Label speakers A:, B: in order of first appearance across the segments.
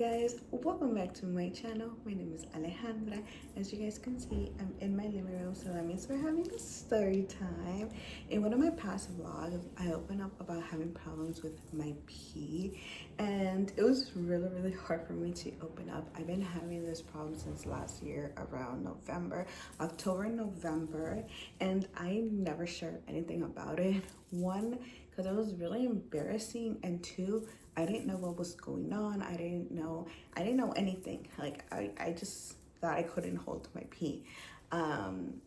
A: guys, welcome back to my channel. My name is Alejandra. As you guys can see, I'm in my living room, so that means we're having a story time. In one of my past vlogs, I opened up about having problems with my pee, and it was really hard for me to open up. I've been having this problem since last year around October, November, and I never shared anything about it. One, because it was really embarrassing, and two, I didn't know what was going on. I didn't know anything. Like I just thought I couldn't hold my pee.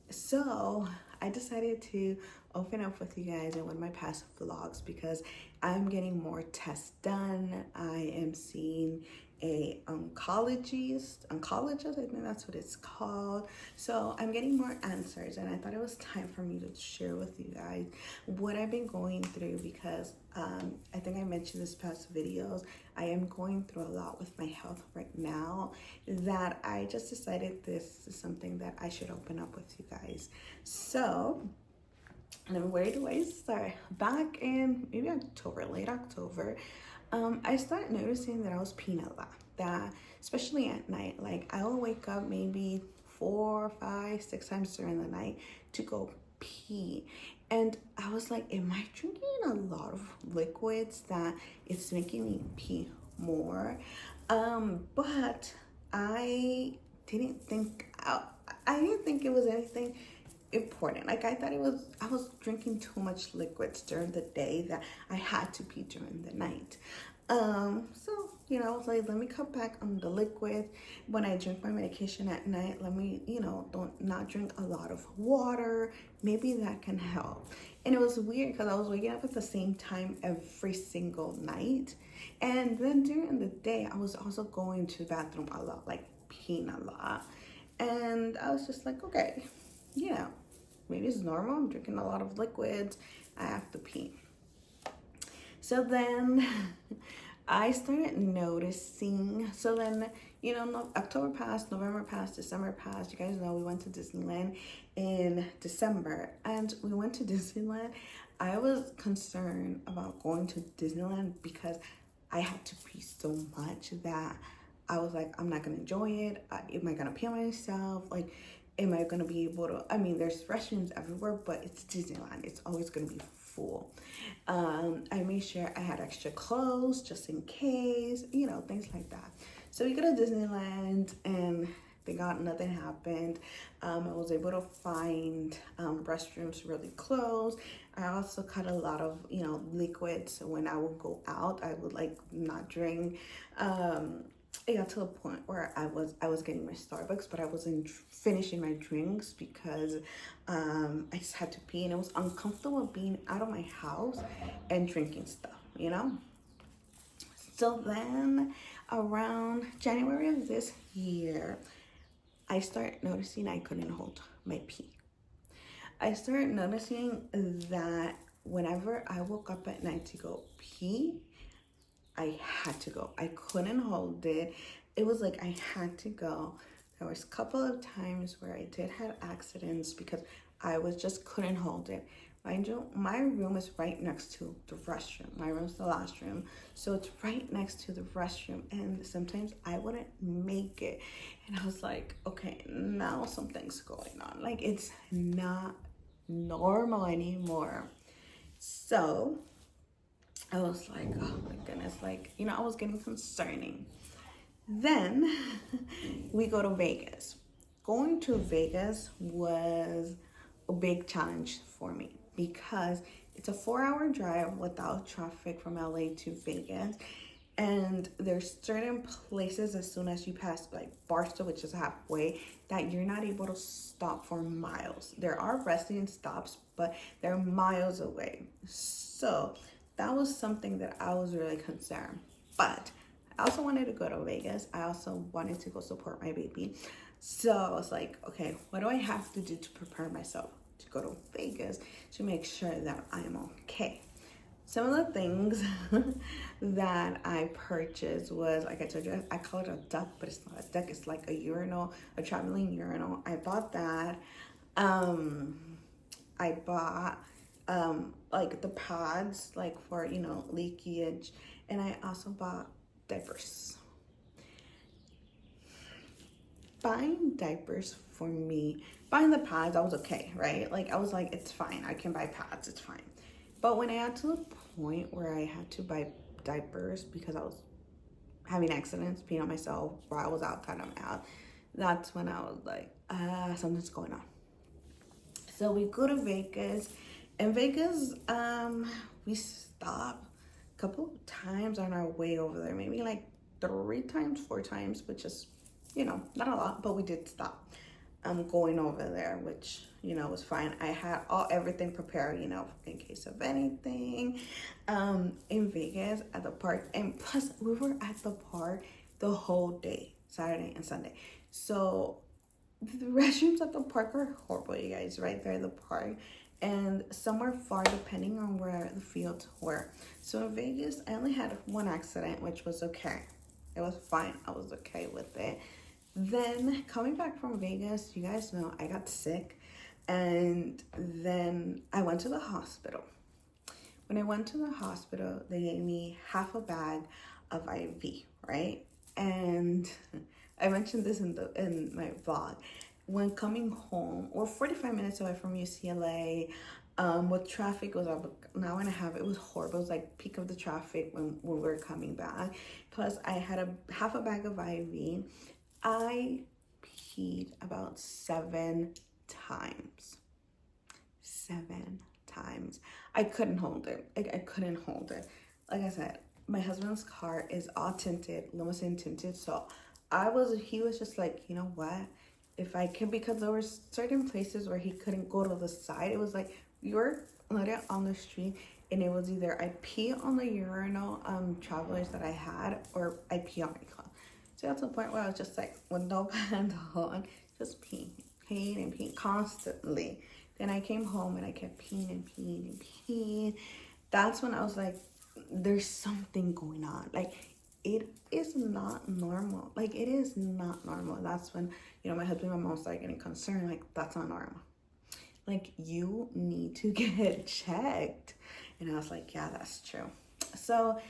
A: So I decided to open up with you guys in one of my past vlogs because I'm getting more tests done. I am seeing a oncologist, I think that's what it's called. So I'm getting more answers, and I thought it was time for me to share with you guys what I've been going through because I think I mentioned this past videos, I am going through a lot with my health right now that I just decided this is something that I should open up with you guys. So, and then where do I start? Back in maybe October, late October, I started noticing that I was peeing a lot. That especially at night, like I will wake up maybe 4, 5, 6 times during the night to go pee. And I was like, am I drinking a lot of liquids that it's making me pee more? But I didn't think it was anything important. Like I thought I was drinking too much liquids during the day that I had to pee during the night. So I was like, let me cut back on the liquid. When I drink my medication at night, let me, don't not drink a lot of water. Maybe that can help. And it was weird because I was waking up at the same time every single night. And then during the day, I was also going to the bathroom a lot, like peeing a lot. And I was just like, okay, maybe it's normal. I'm drinking a lot of liquids. I have to pee. So then I started noticing. So then, October passed, November passed, December passed. You guys know we went to Disneyland in December. And we went to Disneyland. I was concerned about going to Disneyland because I had to pee so much that I was like, I'm not going to enjoy it. Am I going to pee on myself? Like, am I going to be able to? I mean, there's restrooms everywhere, but it's Disneyland. It's always going to be full. I made sure I had extra clothes just in case, things like that. So we go to Disneyland, and thank God nothing happened. I was able to find restrooms really close. I also cut a lot of, liquids. So when I would go out, I would like not drink. It got to a point where I was getting my Starbucks, but I wasn't finishing my drinks because I just had to pee, and it was uncomfortable being out of my house and drinking stuff, So then around January of this year, I started noticing I couldn't hold my pee. I started noticing that whenever I woke up at night to go pee, I had to go. I couldn't hold it. It was like I had to go. There was a couple of times where I did have accidents because I just couldn't hold it. Mind you, my room is right next to the restroom. My room's the last room. So it's right next to the restroom. And sometimes I wouldn't make it. And I was like, okay, now something's going on. Like it's not normal anymore. So I was like, oh my goodness, like, I was getting concerning. Then we go to Vegas. Going to Vegas was a big challenge for me because it's a 4-hour drive without traffic from LA to Vegas. And there's certain places as soon as you pass like Barstow, which is halfway, that you're not able to stop for miles. There are resting stops, but they're miles away. So that was something that I was really concerned. But I also wanted to go to Vegas. I also wanted to go support my baby. So I was like, okay, what do I have to do to prepare myself to go to Vegas to make sure that I'm okay? Some of the things that I purchased was, like I told you, I call it a duck, but it's not a duck. It's like a urinal, a traveling urinal. I bought that. I bought like the pads, like for leakage, and I also bought diapers. buying diapers for me, buying the pads, I was okay, right? Like, I was like, it's fine. I can buy pads. It's fine. But when I got to the point where I had to buy diapers because I was having accidents, peeing on myself, or I was outside of my house, that's when I was like, something's going on. So we go to Vegas. In Vegas, we stopped a couple of times on our way over there, maybe like 3 times, 4 times, which is, not a lot, but we did stop. Going over there, which, was fine. I had everything prepared, in case of anything. In Vegas at the park, and plus we were at the park the whole day, Saturday and Sunday. So the restrooms at the park are horrible, you guys, right there at the park. And some are far depending on where the fields were. So in Vegas, I only had one accident, which was okay. It was fine. I was okay with it. Then coming back from Vegas, you guys know I got sick. And then I went to the hospital. When I went to the hospital, they gave me half a bag of IV, right? And I mentioned this in my vlog. When coming home, we're 45 minutes away from UCLA. With traffic, was an hour and a half. It was horrible. It was like peak of the traffic when we were coming back. Plus, I had half a bag of IV. I peed about 7 times. 7 times. I couldn't hold it. I couldn't hold it. Like I said, my husband's car is all tinted, limousine tinted. So he was just like, you know what? If I can, because there were certain places where he couldn't go to the side. It was like, you're literally on the street, and it was either I pee on the urinal travelers that I had, or I pee on my clothes. So that's the point where I was just like, with no pants on, just peeing constantly. Then I came home and I kept peeing. That's when I was like, there's something going on. Like, it is not normal. Like, it is not normal. That's when, my husband and my mom started getting concerned. Like, that's not normal. Like, you need to get checked. And I was like, yeah, that's true. So,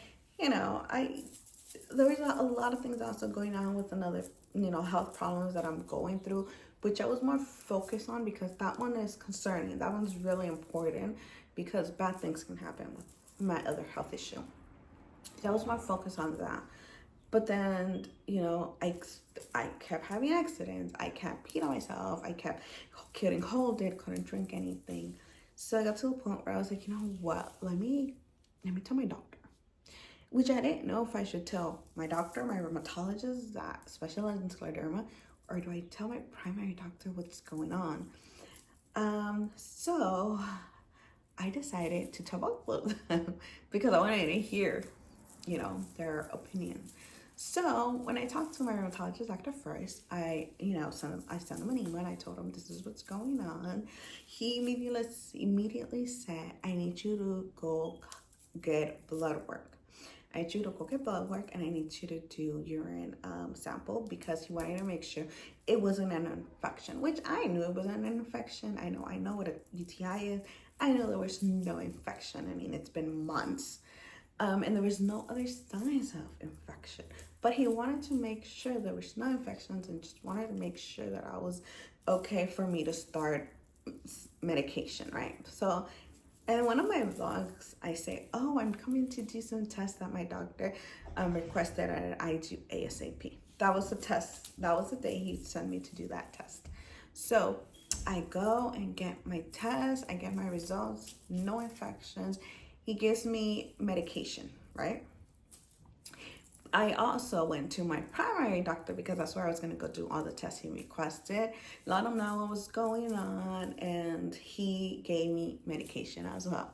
A: there was a lot of things also going on with another, health problems that I'm going through, which I was more focused on because that one is concerning. That one's really important because bad things can happen with my other health issue. So I was more focused on that. But then, I kept having accidents. I kept peeing on myself. I kept couldn't hold it, couldn't drink anything. So I got to a point where I was like, you know what? Let me tell my doctor. Which I didn't know if I should tell my doctor, my rheumatologist that specializes in scleroderma, or do I tell my primary doctor what's going on? So I decided to tell both of them because I wanted to hear, their opinion. So when I talked to my rheumatologist doctor first, I sent him an email and I told him this is what's going on. He immediately said, I need you to go get blood work. I need you to go get blood work and I need you to do urine sample because he wanted to make sure it wasn't an infection, which I knew it wasn't an infection. I know what a UTI is. I know there was no infection. I mean, it's been months. And there was no other signs of infection. But he wanted to make sure there was no infections and just wanted to make sure that I was okay for me to start medication, right? So, and one of my vlogs, I say, I'm coming to do some tests that my doctor requested and I do ASAP. That was the test. That was the day he sent me to do that test. So I go and get my test. I get my results. No infections. He gives me medication, right? I also went to my primary doctor because that's where I was going to go do all the tests he requested. Let him know what was going on, and he gave me medication as well.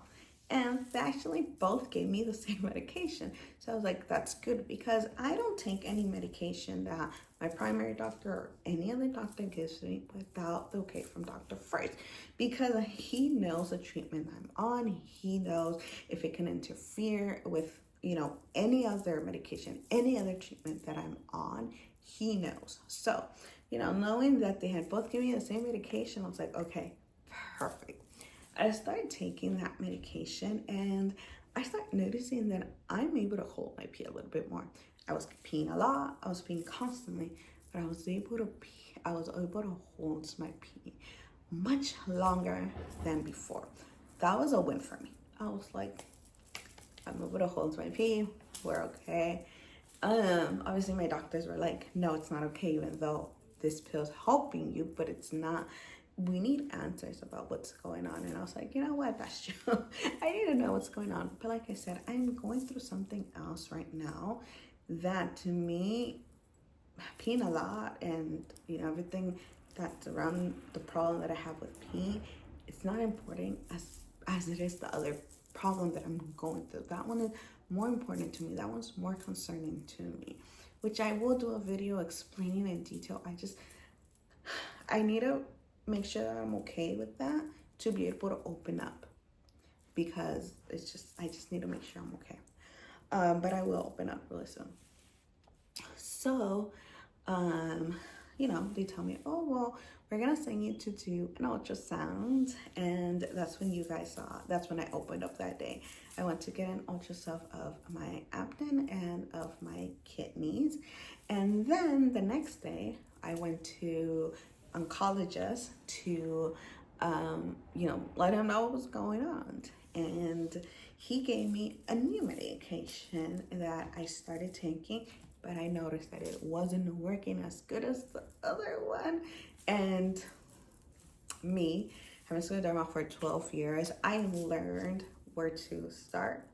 A: And they actually both gave me the same medication. So I was like, that's good because I don't take any medication that my primary doctor or any other doctor gives me without the okay from doctor first. Because he knows the treatment I'm on. He knows if it can interfere with, any other medication, any other treatment that I'm on, he knows. So, knowing that they had both given me the same medication, I was like, okay, perfect. I started taking that medication and I started noticing that I'm able to hold my pee a little bit more. I was peeing a lot. I was peeing constantly. but I was able to pee. I was able to hold my pee much longer than before. That was a win for me. I was like, I'm able to hold my pee. We're okay. Obviously my doctors were like, no, it's not okay, even though this pill's helping you, but it's not. We need answers about what's going on. And I was like, you know what, that's true. I need to know what's going on. But like I said, I'm going through something else right now that, to me, peeing a lot and everything that's around the problem that I have with pee, it's not important as it is the other problem that I'm going through. That one is more important to me. That one's more concerning to me, which I will do a video explaining in detail. I need to make sure that I'm okay with that to be able to open up, because I just need to make sure I'm okay. But I will open up really soon. So, they tell me, oh, well, we're going to send you to do an ultrasound. And that's when that's when I opened up that day. I went to get an ultrasound of my abdomen and of my kidneys. And then the next day, I went to oncologist to, let him know what was going on. And he gave me a new medication that I started taking, but I noticed that it wasn't working as good as the other one. And me, having scleroderma for 12 years, I learned where to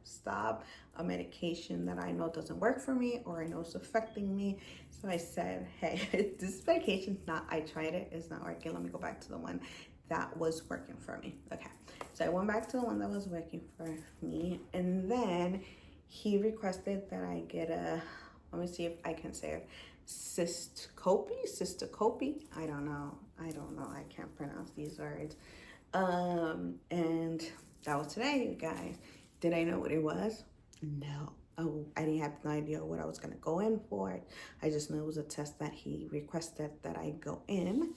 A: stop a medication that I know doesn't work for me, or I know it's affecting me. So I said, hey, this medication's not, I tried it, it's not working. Let me go back to the one that was working for me. Okay, so I went back to the one that was working for me, and then he requested that I get let me see if I can say it, cystoscopy. I don't know. I can't pronounce these words. And that was today, you guys. Did I know what it was? No. Oh, I didn't have no idea what I was gonna go in for. I just know it was a test that he requested that I go in.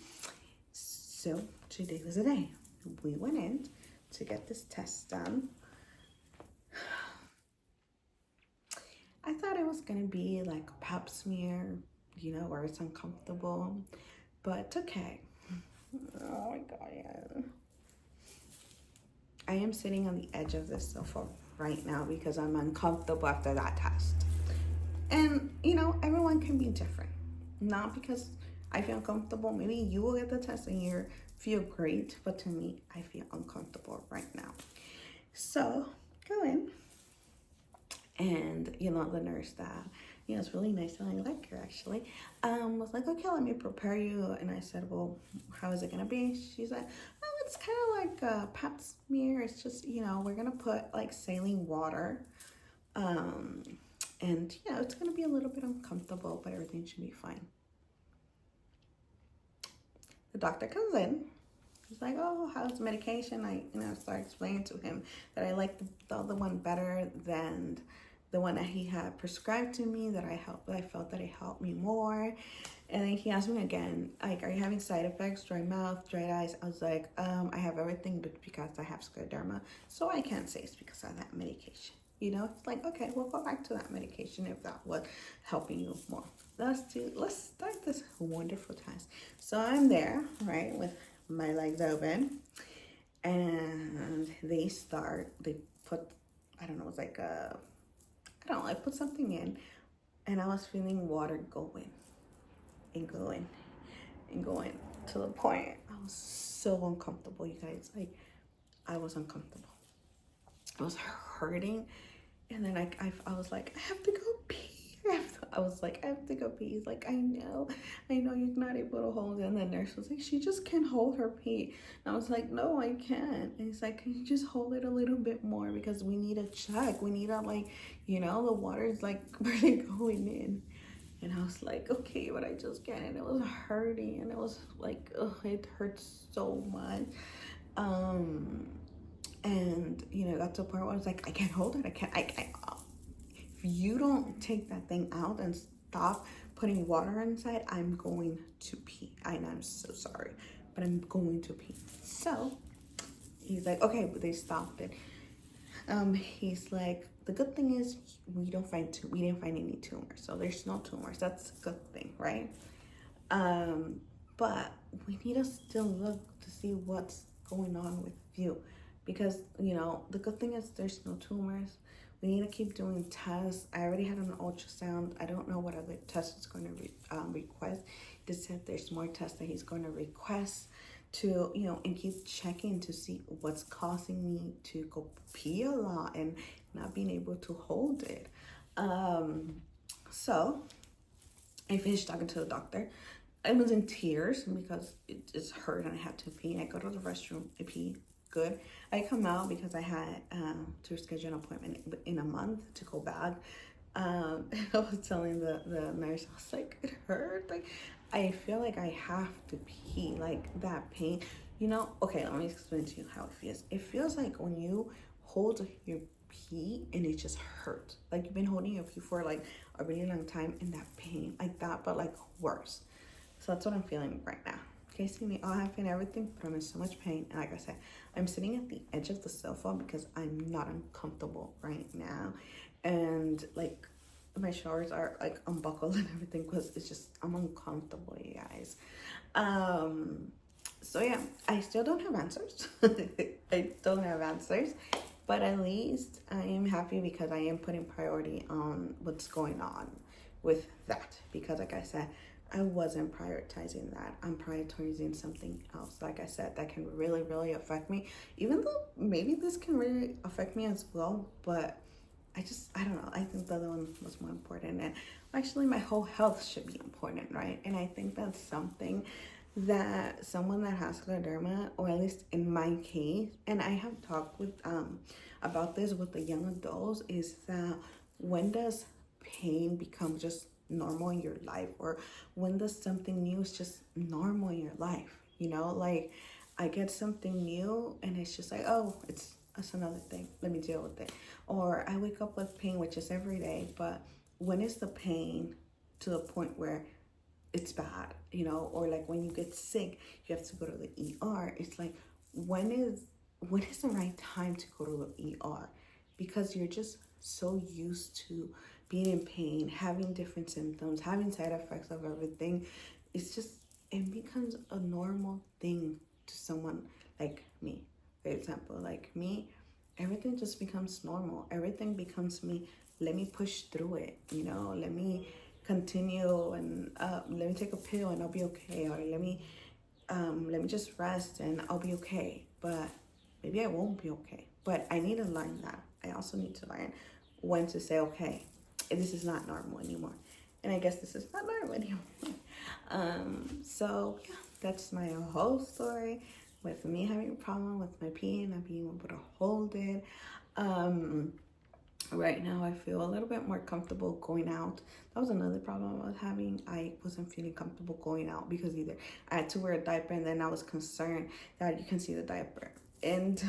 A: So today was the day. We went in to get this test done. I thought it was gonna be like a pap smear, where it's uncomfortable, but it's okay. Oh my God, yeah. I am sitting on the edge of this sofa right now because I'm uncomfortable after that test. And, everyone can be different. Not because I feel uncomfortable. Maybe you will get the test and you feel great, but to me, I feel uncomfortable right now. So, go in. And, the nurse that, it's really nice and I like her actually, was like, okay, let me prepare you. And I said, well, how is it going to be? She's like, oh, it's kind of like a pap smear. It's just, we're going to put like saline water. And, it's going to be a little bit uncomfortable, but everything should be fine. The doctor comes in. He's like, oh, how's the medication? I, start explaining to him that I like the other one better than the one that he had prescribed to me, that I felt that it helped me more. And then he asked me again, like, are you having side effects, dry mouth, dry eyes? I was like, I have everything, but because I have scleroderma, so I can't say it's because of that medication. It's like, okay, we'll go back to that medication if that was helping you more. Let's start this wonderful test. So I'm there, right, with my legs open, and they put, I don't know, it's like I put something in, and I was feeling water going and going and going to the point I was so uncomfortable, you guys. Like, I was uncomfortable. I was hurting, and then I was like, I have to go pee. I was like, I have to go pee. He's like, I know you're not able to hold it. And the nurse was like, she just can't hold her pee. And I was like, no, I can't. And he's like, can you just hold it a little bit more, because we need to check. We need to, like, the water is like really going in. And I was like, okay, but I just can't. And it was hurting, and it was like, it hurts so much. And got to a point where I was like, I can't hold it. If you don't take that thing out and stop putting water inside, I'm going to pee. I'm so sorry, but I'm going to pee. So he's like, okay, but they stopped it. He's like, the good thing is we didn't find any tumors, so there's no tumors. That's a good thing, right? But we need to still look to see what's going on with you, because the good thing is there's no tumors. We need to keep doing tests. I already had an ultrasound. I don't know what other test is going to request. They said there's more tests that he's going to request to, and keep checking to see what's causing me to go pee a lot and not being able to hold it. So I finished talking to the doctor. I was in tears because it just hurt and I had to pee. I go to the restroom, I pee, good. I come out because I had to schedule an appointment in a month to go back. I was telling the nurse, I was like, it hurt. Like, I feel like I have to pee, like that pain. Okay, let me explain to you how it feels. It feels like when you hold your pee and it just hurts. Like you've been holding your pee for like a really long time and that pain, like that, but like worse. So that's what I'm feeling right now. Okay, see me all happy and everything, but I'm in so much pain. And like I said, I'm sitting at the edge of the sofa because I'm not uncomfortable right now. And like my shoulders are like unbuckled and everything because it's just, I'm uncomfortable, you guys. So yeah, I still don't have answers. I don't have answers, but at least I am happy because I am putting priority on what's going on with that. Because like I said, I wasn't prioritizing that. I'm prioritizing something else, like I said, that can really, really affect me. Even though maybe this can really affect me as well, but I don't know. I think the other one was more important. And actually, my whole health should be important, right? And I think that's something that someone that has scleroderma, or at least in my case, and I have talked with about this with the young adults, is that when does pain become just normal in your life, or when does something new is just normal in your life? Like I get something new and it's just like, oh, that's another thing, let me deal with it. Or I wake up with pain, which is every day, but when is the pain to the point where it's bad, or like when you get sick, you have to go to the ER. It's like, when is the right time to go to the ER? Because you're just so used to being in pain, having different symptoms, having side effects of everything. It becomes a normal thing to someone like me. For example, like me, everything just becomes normal. Everything becomes me. Let me push through it, let me continue and let me take a pill and I'll be okay. Or let me just rest and I'll be okay. But maybe I won't be okay. But I need to learn that. I also need to learn when to say, okay, this is not normal anymore. And I guess this is not normal anymore. So yeah, that's my whole story with me having a problem with my pee and not being able to hold it. Right now I feel a little bit more comfortable going out. That was another problem I was having. I wasn't feeling comfortable going out because either I had to wear a diaper, and then I was concerned that you can see the diaper. And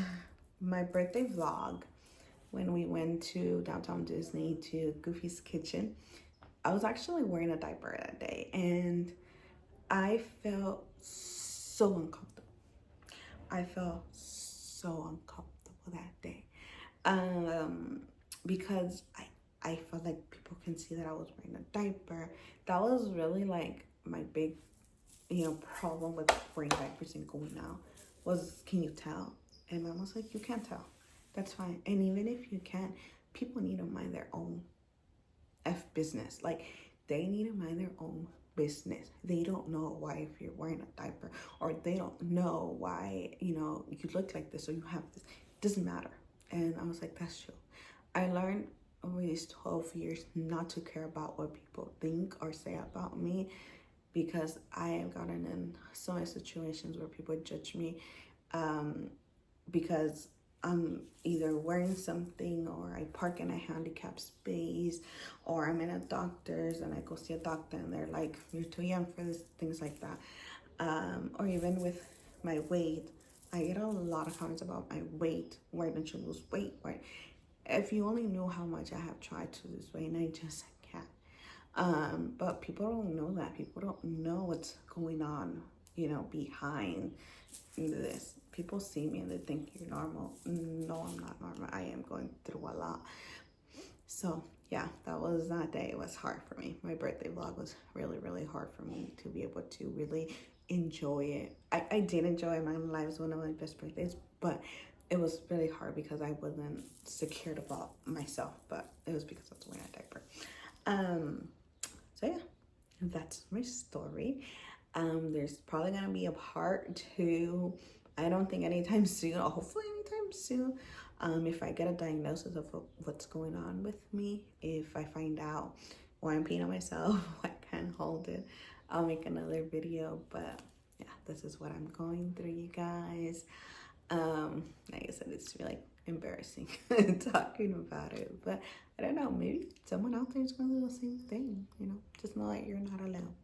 A: my birthday vlog, when we went to downtown Disney to Goofy's Kitchen, I was actually wearing a diaper that day, and I felt so uncomfortable. I felt so uncomfortable that day. Because I felt like people can see that I was wearing a diaper. That was really like my big, problem with wearing diapers and going out was, can you tell? And Mom was like, you can't tell. That's fine. And even if you can, people need to mind their own business. Like, they need to mind their own business. They don't know why if you're wearing a diaper, or they don't know why, you look like this or you have this. It doesn't matter. And I was like, that's true. I learned over these 12 years not to care about what people think or say about me, because I have gotten in so many situations where people judge me because I'm either wearing something, or I park in a handicapped space, or I'm in a doctor's and I go see a doctor and they're like, you're too young for this, things like that. Or even with my weight, I get a lot of comments about my weight. Why don't you lose weight? Why? If you only knew how much I have tried to lose weight, and I just can't. But people don't know that. People don't know what's going on, behind this. People see me and they think you're normal. No, I'm not normal. I am going through a lot. So yeah, that day was hard for me. My birthday vlog was really, really hard for me to be able to really enjoy it. I did enjoy my life. It was one of my best birthdays, but it was really hard because I wasn't secured about myself, but it was because I was wearing a diaper. So yeah, that's my story. There's probably gonna be a part two. I don't think anytime soon, or hopefully anytime soon. If I get a diagnosis of what's going on with me, if I find out why I'm peeing on myself, I can't hold it, I'll make another video. But yeah, this is what I'm going through, you guys. Like I said, it's really embarrassing talking about it, but I don't know, maybe someone out there is going through the same thing, you know, just know that you're not alone.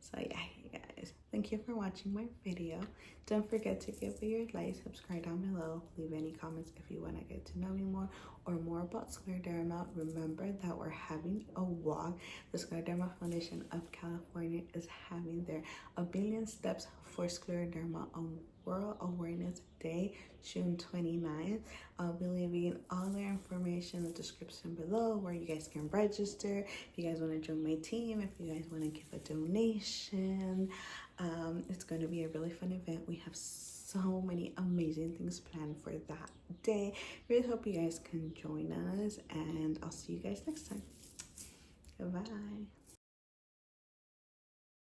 A: So yeah, you guys, thank you for watching my video. Don't forget to give it your like, subscribe down below, leave any comments if you want to get to know me more or more about Scleroderma. Remember that we're having a walk. The Scleroderma Foundation of California is having their A Billion Steps for Scleroderma on World Awareness Day, June 29th. I'll be leaving all their information in the description below where you guys can register. If you guys want to join my team, if you guys want to give a donation, it's going to be a really fun event. We have so many amazing things planned for that day. Really hope you guys can join us, and I'll see you guys next time. Goodbye.